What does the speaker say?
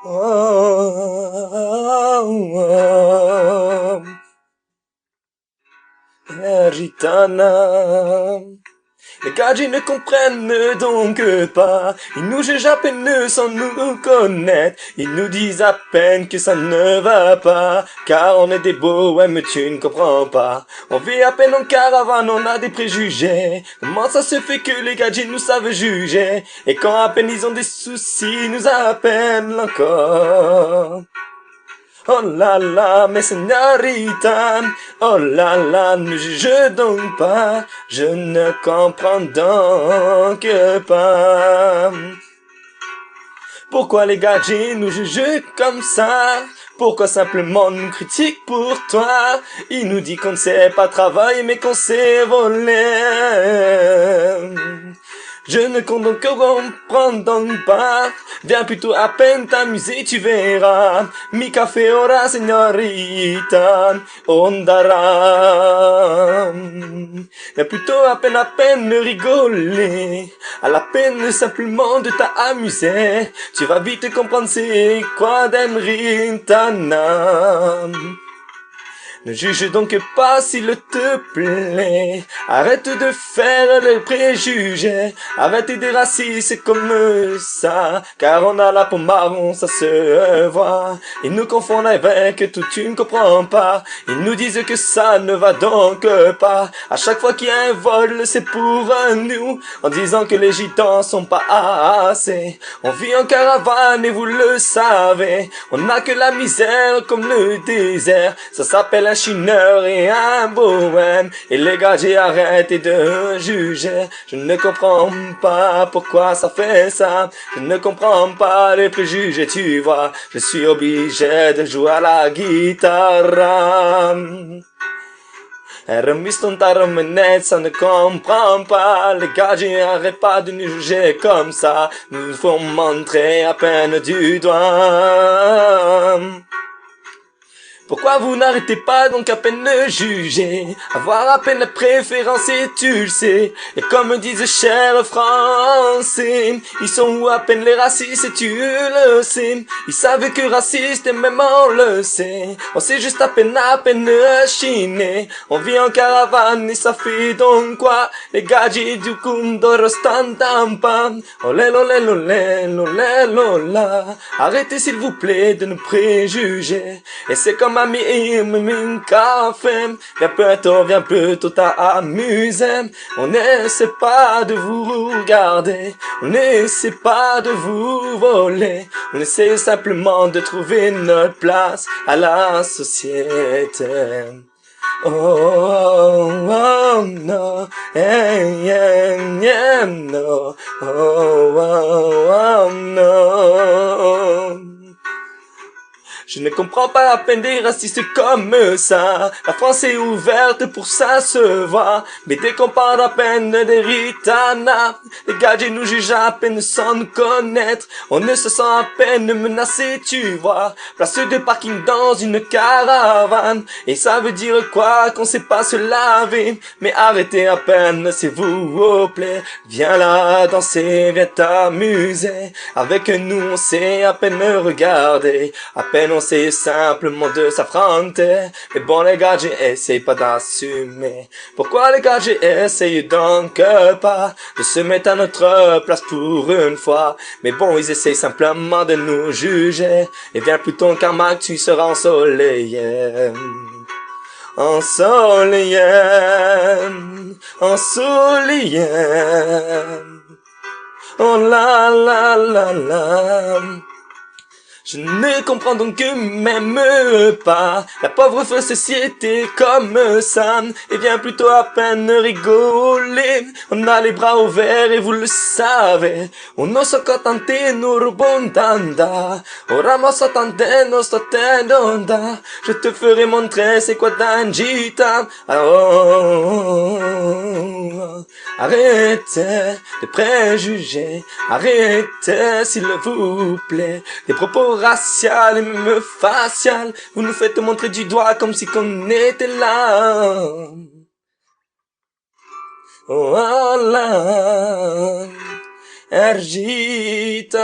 Oh, Gitana. Les gadgets ne comprennent donc pas. Ils nous jugent à peine sans nous connaître. Ils nous disent à peine que ça ne va pas. Car on est des bohèmes, tu ne comprends pas. On vit à peine en caravane, on a des préjugés. Comment ça se fait que les gadgets nous savent juger? Et quand à peine ils ont des soucis, ils nous appellent encore. Oh là là, mes señoritas, oh là là, ne juge donc pas, je ne comprends donc pas. Pourquoi les gadgets nous jugent comme ça? Pourquoi simplement nous critiquent pour toi? Ils nous disent qu'on ne sait pas travailler mais qu'on sait voler. Je ne comprends donc pas. Viens plutôt à peine t'amuser, tu verras. Mi café ora, señorita, ondara. Viens plutôt à peine rigoler. À la peine simplement de t'amuser. Tu vas vite comprendre c'est quoi d'Enritana. Ne juge donc pas s'il te plaît. Arrête de faire les préjugés. Arrête des racistes comme ça. Car on a la peau marron, ça se voit. Ils nous confondent avec tout, tu ne comprends pas. Ils nous disent que ça ne va donc pas. À chaque fois qu'il y a un vol, c'est pour nous. En disant que les gitans sont pas assez. On vit en caravane et vous le savez. On n'a que la misère comme le désert. Ça s'appelle un chineur et un bohème. Et les gars, j'ai arrêté de juger. Je ne comprends pas pourquoi ça fait ça. Je ne comprends pas les préjugés, tu vois. Je suis obligé de jouer à la guitare. Remis ton taramenette, ça ne comprend pas. Les gars, j'arrête pas de nous juger comme ça. Nous faut montrer à peine du doigt. Pourquoi vous n'arrêtez pas donc à peine de juger? Avoir à peine la préférence et tu le sais. Et comme disent chers français, ils sont où à peine les racistes et tu le sais. Ils savent que raciste et même on le sait. On sait juste à peine chiner. On vit en caravane et ça fait donc quoi? Les gadgets du Kundoro Standampa. Olé lolé lolé lolé lola. Arrêtez s'il vous plaît de nous préjuger. Et c'est comme ami un café. Viens plutôt t'amuser. On n'essaie pas de vous regarder. On n'essaie pas de vous voler. On essaie simplement de trouver notre place à la société. Oh, oh, oh no, yeah, no, oh, oh, oh no. Je ne comprends pas la peine des racistes comme ça. La France est ouverte pour ça se voit. Mais dès qu'on parle à peine des Ritana, les gadgets nous jugent à peine sans nous connaître. On ne se sent à peine menacé, tu vois. Place de parking dans une caravane. Et ça veut dire quoi? Qu'on sait pas se laver. Mais arrêtez à peine, s'il vous plaît. Viens là danser, viens t'amuser. Avec nous, on sait à peine regarder. À peine on sait simplement de s'affronter. Mais bon les gars, j'essaye pas d'assumer. Pourquoi les gars, j'essaye donc pas de se mettre à notre place pour une fois. Mais bon, ils essayent simplement de nous juger. Et viens plutôt car Mac, tu seras ensoleillé. Ensoleillé, ensoleillé. Oh la la la la. Je ne comprends donc même pas la pauvre société comme ça. Et vient plutôt à peine rigoler. On a les bras ouverts et vous le savez. On se contente nous rebondanda. Oramos attendez nos tendonda. Je te ferai montrer c'est quoi d'Angita. Oh, arrêtez de préjuger. Arrêtez s'il vous plaît. Des propos racial et même facial, vous nous faites montrer du doigt comme si qu'on était là. Voilà, Ergitana.